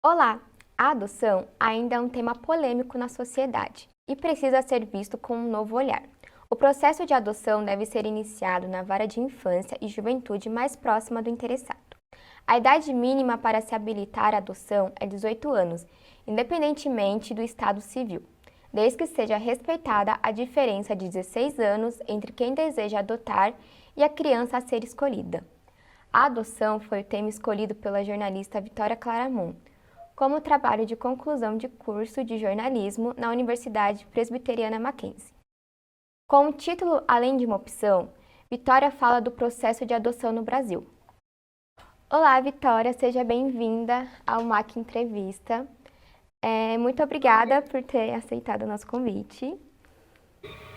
Olá! A adoção ainda é um tema polêmico na sociedade e precisa ser visto com um novo olhar. O processo de adoção deve ser iniciado na vara de infância e juventude mais próxima do interessado. A idade mínima para se habilitar à adoção é 18 anos, independentemente do estado civil, desde que seja respeitada a diferença de 16 anos entre quem deseja adotar e a criança a ser escolhida. A adoção foi o tema escolhido pela jornalista Vitória Claramon como trabalho de conclusão de curso de jornalismo na Universidade Presbiteriana Mackenzie. Com o título Além de uma opção, Vitória fala do processo de adoção no Brasil. Olá, Vitória, seja bem-vinda ao MAC Entrevista. Muito obrigada por ter aceitado o nosso convite.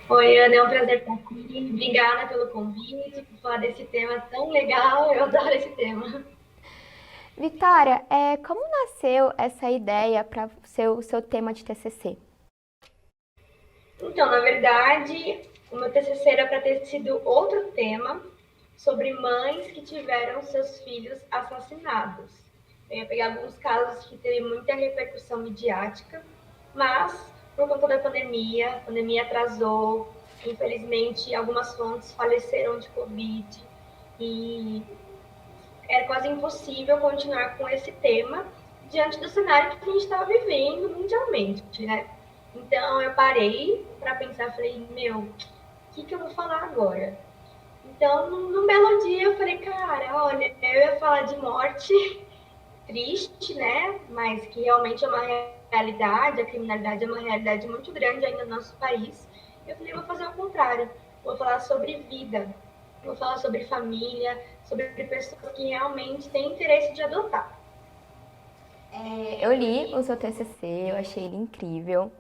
Oi, Ana, é um prazer estar aqui. Obrigada pelo convite, por falar desse tema tão legal. Eu adoro esse tema. Vitória, como nasceu essa ideia para ser o seu tema de TCC? Então, na verdade, o meu TCC era para ter sido outro tema sobre mães que tiveram seus filhos assassinados. Eu ia pegar alguns casos que teve muita repercussão midiática, mas por conta da pandemia, a pandemia atrasou, infelizmente algumas fontes faleceram de Covid e era quase impossível continuar com esse tema diante do cenário que a gente estava vivendo mundialmente, né? Então eu parei para pensar, falei, o que eu vou falar agora? Então, num belo dia eu falei, cara, olha, eu ia falar de morte triste, né? Mas que realmente é uma realidade, a criminalidade é uma realidade muito grande ainda no nosso país. Eu falei, vou fazer o contrário, vou falar sobre vida, vou falar sobre família, sobre pessoas que realmente têm interesse de adotar. Eu li o seu TCC, eu achei ele incrível.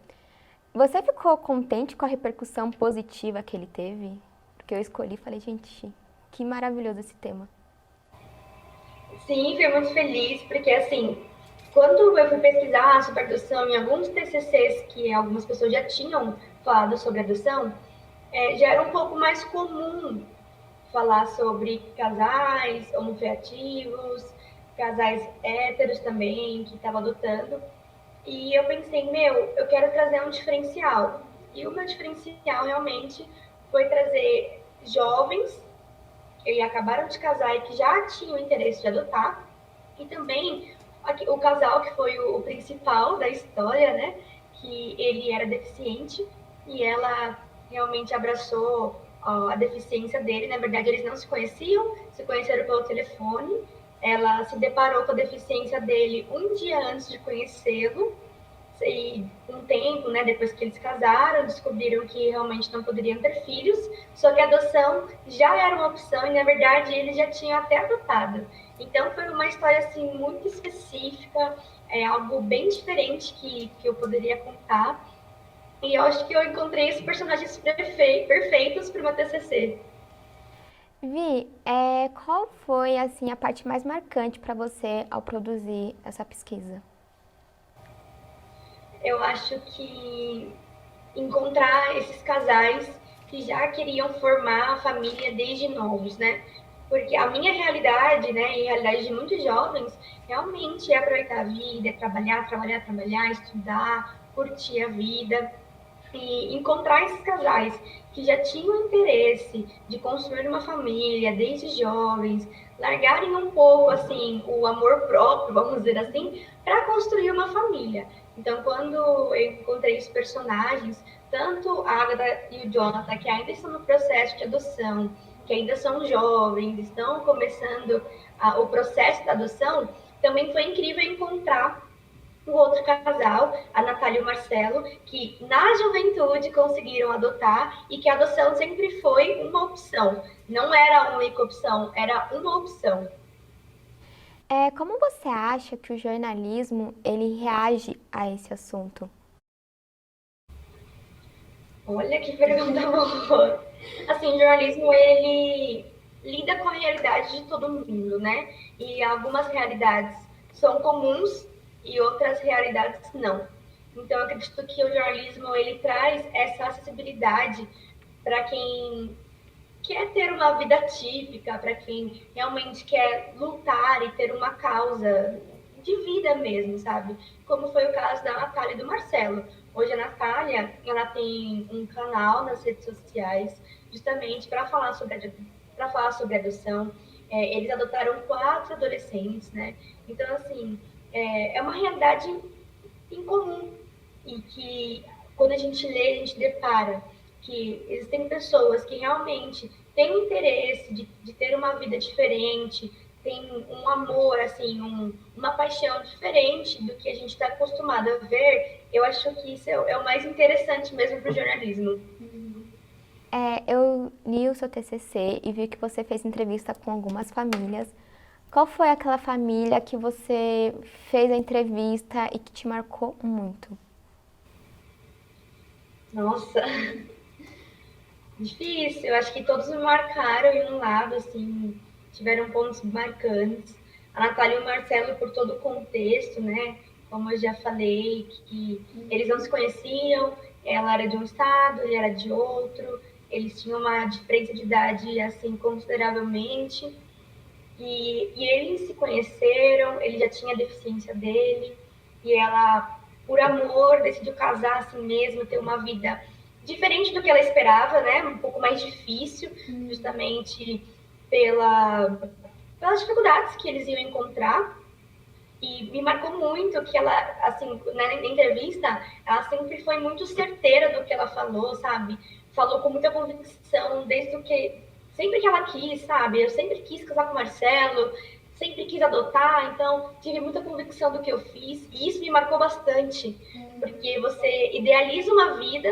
Você ficou contente com a repercussão positiva que ele teve? Porque eu escolhi e falei, gente, que maravilhoso esse tema. Sim, fui muito feliz, porque assim, quando eu fui pesquisar sobre adoção em alguns TCCs que algumas pessoas já tinham falado sobre adoção, já era um pouco mais comum falar sobre casais homoafetivos, casais héteros também, que estavam adotando. E eu pensei, eu quero trazer um diferencial. E o meu diferencial realmente foi trazer jovens que acabaram de casar e que já tinham interesse de adotar, e também o casal que foi o principal da história, né? Que ele era deficiente e ela realmente abraçou a deficiência dele. Na verdade, eles não se conheciam, se conheceram pelo telefone. Ela se deparou com a deficiência dele um dia antes de conhecê-lo. E um tempo, né, depois que eles casaram, descobriram que realmente não poderiam ter filhos, só que a adoção já era uma opção e, na verdade, eles já tinham até adotado. Então, foi uma história, assim, muito específica, algo bem diferente que eu poderia contar. E eu acho que eu encontrei esses personagens perfeitos para o meu TCC. Vi, qual foi assim a parte mais marcante para você ao produzir essa pesquisa? Eu acho que encontrar esses casais que já queriam formar a família desde novos, né? Porque a minha realidade, né, e a realidade de muitos jovens, realmente é aproveitar a vida, é trabalhar, trabalhar, trabalhar, estudar, curtir a vida e encontrar esses casais que já tinham interesse de construir uma família desde jovens, largarem um pouco assim o amor próprio, vamos dizer assim, para construir uma família. Então, quando eu encontrei os personagens, tanto a Agatha e o Jonathan, que ainda estão no processo de adoção, que ainda são jovens, estão começando o processo da adoção, também foi incrível encontrar o outro casal, a Natália e o Marcelo, que na juventude conseguiram adotar e que a adoção sempre foi uma opção. Não era a única opção, era uma opção. Como você acha que o jornalismo ele reage a esse assunto? Olha que pergunta boa. Assim, o jornalismo, ele lida com a realidade de todo mundo, né? E algumas realidades são comuns e outras realidades não. Então, eu acredito que o jornalismo ele traz essa acessibilidade para quem quer ter uma vida típica, para quem realmente quer lutar e ter uma causa de vida mesmo, sabe? Como foi o caso da Natália e do Marcelo. Hoje a Natália, ela tem um canal nas redes sociais justamente para falar sobre adoção. Eles adotaram 4 adolescentes, né? Então, assim, é uma realidade incomum e que quando a gente lê, a gente depara que existem pessoas que realmente têm interesse de ter uma vida diferente, tem um amor, assim, uma paixão diferente do que a gente está acostumado a ver. Eu acho que isso é o mais interessante mesmo para o jornalismo. Eu li o seu TCC e vi que você fez entrevista com algumas famílias. Qual foi aquela família que você fez a entrevista e que te marcou muito? Nossa, difícil. Eu acho que todos me marcaram em um lado, assim, tiveram pontos marcantes. A Natália e o Marcelo, por todo o contexto, né? Como eu já falei, que eles não se conheciam, ela era de um estado, ele era de outro, eles tinham uma diferença de idade, assim, consideravelmente. E eles se conheceram, ele já tinha a deficiência dele, e ela, por amor, decidiu casar assim mesmo, ter uma vida diferente do que ela esperava, né? Um pouco mais difícil, justamente pelas dificuldades que eles iam encontrar. E me marcou muito que ela, assim, na entrevista, ela sempre foi muito certeira do que ela falou, sabe? Falou com muita convicção, desde o que. Sempre que ela quis, sabe? Eu sempre quis casar com o Marcelo, sempre quis adotar, então tive muita convicção do que eu fiz, e isso me marcou bastante, porque você idealiza uma vida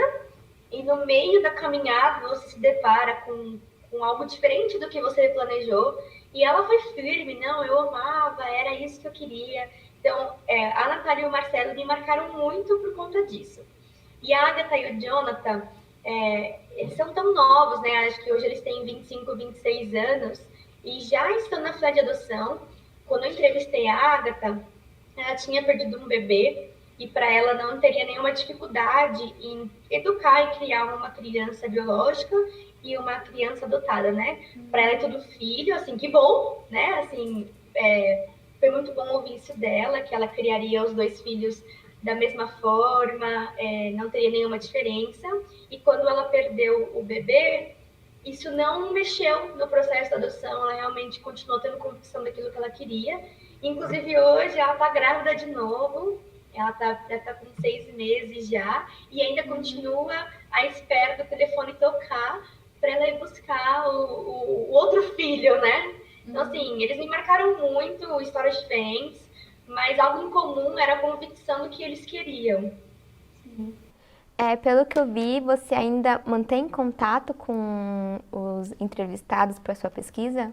e no meio da caminhada você se depara com algo diferente do que você planejou. E ela foi firme, não, eu amava, era isso que eu queria. Então, a Natália e o Marcelo me marcaram muito por conta disso. E a Agatha e o Jonathan, eles são tão novos, né? Acho que hoje eles têm 25, 26 anos e já estão na fila de adoção. Quando eu entrevistei a Agatha, ela tinha perdido um bebê e para ela não teria nenhuma dificuldade em educar e criar uma criança biológica e uma criança adotada, né? Para ela é tudo filho, assim, que bom, né? Assim, foi muito bom ouvir isso dela, que ela criaria os 2 filhos da mesma forma, não teria nenhuma diferença. E quando ela perdeu o bebê, isso não mexeu no processo da adoção, ela realmente continuou tendo convicção daquilo que ela queria. Inclusive, hoje ela está grávida de novo, ela já tá com 6 meses já, e ainda continua à espera do telefone tocar para ela ir buscar o outro filho, né? Então, assim, eles me marcaram muito, histórias diferentes, mas algo em comum era a convicção do que eles queriam. Pelo que eu vi, você ainda mantém contato com os entrevistados para sua pesquisa?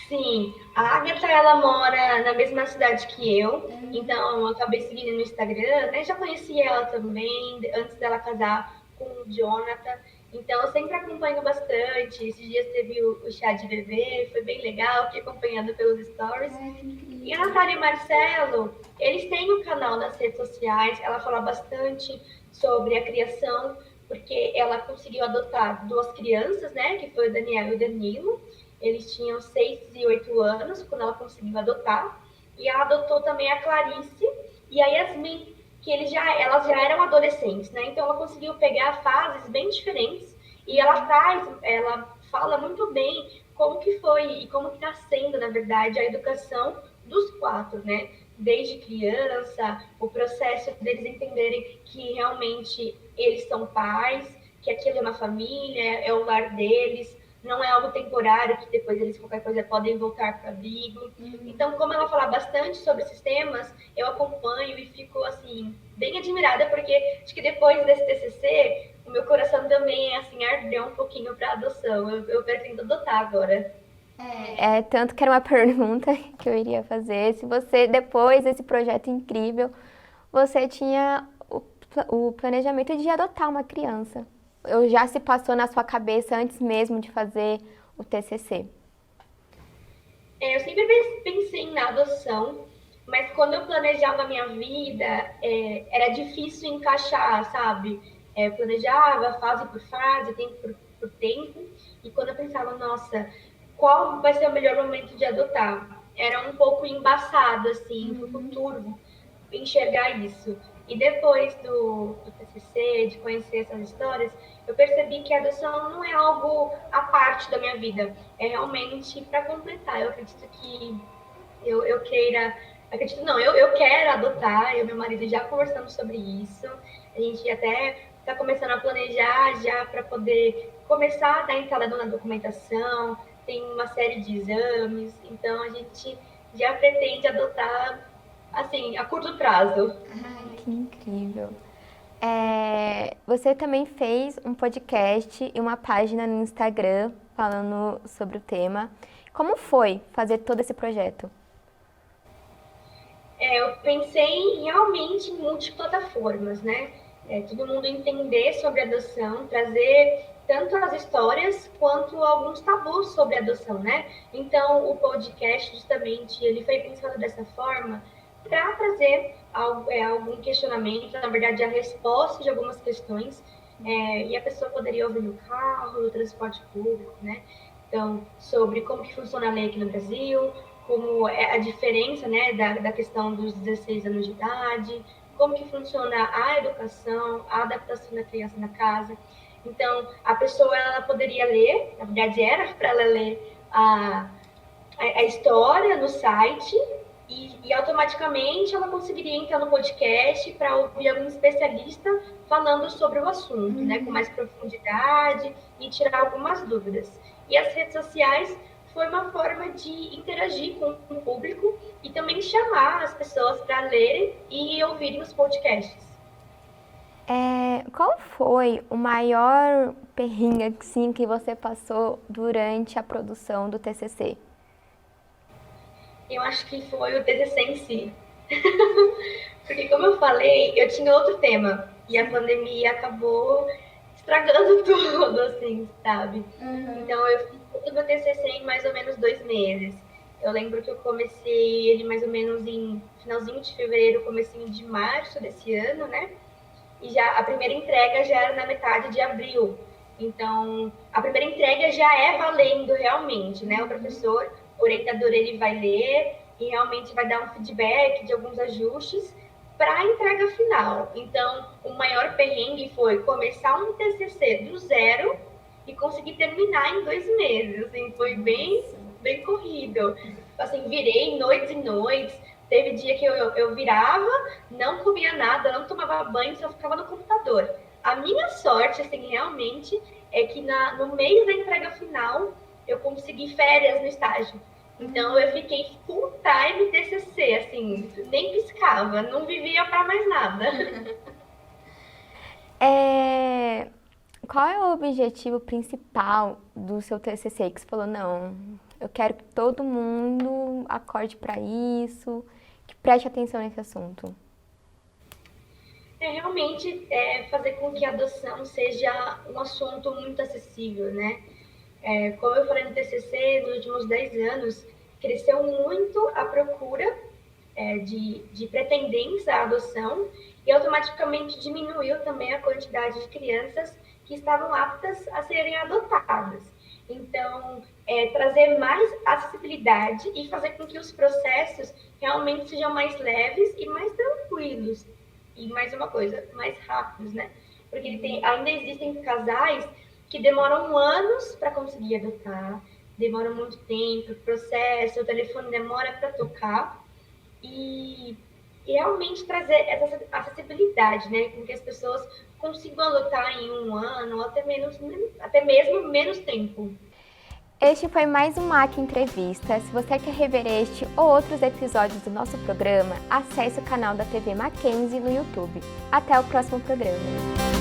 Sim, a Agatha, ela mora na mesma cidade que eu, então eu acabei seguindo no Instagram, né? Já conheci ela também, antes dela casar com o Jonathan, então eu sempre acompanho bastante. Esses dias teve o chá de bebê, foi bem legal, fiquei acompanhando pelos stories. E a Natália e Marcelo, eles têm um canal nas redes sociais, ela fala bastante sobre a criação, porque ela conseguiu adotar 2 crianças, né? Que foi o Daniel e o Danilo. Eles tinham 6 e 8 anos quando ela conseguiu adotar. E ela adotou também a Clarice e a Yasmin, que elas já eram adolescentes, né? Então ela conseguiu pegar fases bem diferentes e ela fala muito bem como que foi e como que está sendo, na verdade, a educação dos 4, né? Desde criança, o processo deles entenderem que realmente eles são pais, que aquilo é uma família, é o lar deles, não é algo temporário, que depois eles, qualquer coisa, podem voltar para o abrigo. Então, como ela fala bastante sobre esses temas, eu acompanho e fico, assim, bem admirada, porque acho que depois desse TCC, o meu coração também, assim, ardeu um pouquinho para adoção. Eu pretendo adotar agora. Tanto que era uma pergunta que eu iria fazer. Se você, depois desse projeto incrível, você tinha o planejamento de adotar uma criança. Ou já se passou na sua cabeça antes mesmo de fazer o TCC? Eu sempre pensei na adoção, mas quando eu planejava a minha vida, era difícil encaixar, sabe? Eu planejava fase por fase, tempo por tempo, e quando eu pensava, nossa, qual vai ser o melhor momento de adotar? Era um pouco embaçado, assim, um pouco turvo enxergar isso. E depois do TCC, de conhecer essas histórias, eu percebi que a adoção não é algo à parte da minha vida, é realmente para completar. Eu acredito que eu queira. Acredito, não, eu quero adotar, eu e meu marido já conversamos sobre isso. A gente até está começando a planejar já para poder começar a dar entrada na documentação, tem uma série de exames, então a gente já pretende adotar assim, a curto prazo. Ai, que incrível. Você também fez um podcast e uma página no Instagram falando sobre o tema. Como foi fazer todo esse projeto? Eu pensei realmente em multiplataformas, né? Todo mundo entender sobre adoção, trazer tanto as histórias quanto alguns tabus sobre adoção, né? Então, o podcast, justamente, ele foi pensado dessa forma para trazer algum questionamento, na verdade, a resposta de algumas questões, e a pessoa poderia ouvir no carro, no transporte público, né? Então, sobre como que funciona a lei aqui no Brasil, como é a diferença, né, da questão dos 16 anos de idade, como que funciona a educação, a adaptação da criança na casa. Então, a pessoa ela poderia ler, na verdade era para ela ler a história no site e automaticamente ela conseguiria entrar no podcast para ouvir algum especialista falando sobre o assunto, né, com mais profundidade e tirar algumas dúvidas. E as redes sociais foi uma forma de interagir com o público e também chamar as pessoas para lerem e ouvirem os podcasts. Qual foi o maior perrengue assim, que você passou durante a produção do TCC? Eu acho que foi o TCC em si. Porque, como eu falei, eu tinha outro tema e a pandemia acabou estragando tudo, assim, sabe? Então, eu fiz todo o meu TCC em mais ou menos 2 meses. Eu lembro que eu comecei ele mais ou menos em finalzinho de fevereiro, comecinho de março desse ano, né? E já a primeira entrega já era na metade de abril. Então, a primeira entrega já é valendo realmente, né? O professor, o orientador, ele vai ler e realmente vai dar um feedback de alguns ajustes para a entrega final. Então, o maior perrengue foi começar um TCC do zero e conseguir terminar em 2 meses. Assim, foi bem corrido. Assim, virei noites e noites. Teve dia que eu virava, não comia nada, não tomava banho, só ficava no computador. A minha sorte, assim, realmente, é que no mês da entrega final, eu consegui férias no estágio. Então, eu fiquei full time TCC, assim, nem piscava, não vivia para mais nada. Qual é o objetivo principal do seu TCC? Que você falou, não, eu quero que todo mundo acorde para isso, que preste atenção nesse assunto. Realmente fazer com que a adoção seja um assunto muito acessível, né? Como eu falei no TCC, nos últimos 10 anos, cresceu muito a procura de pretendentes à adoção e automaticamente diminuiu também a quantidade de crianças que estavam aptas a serem adotadas. Então, trazer mais acessibilidade e fazer com que os processos realmente sejam mais leves e mais tranquilos. E mais uma coisa, mais rápidos, né? Porque ainda existem casais que demoram anos para conseguir adotar, demoram muito tempo, o processo, o telefone demora para tocar, e realmente trazer essa acessibilidade, né? Com que as pessoas consigam adotar em 1 ano, ou até mesmo menos tempo. Este foi mais um MAC Entrevista. Se você quer rever este ou outros episódios do nosso programa, acesse o canal da TV Mackenzie no YouTube. Até o próximo programa.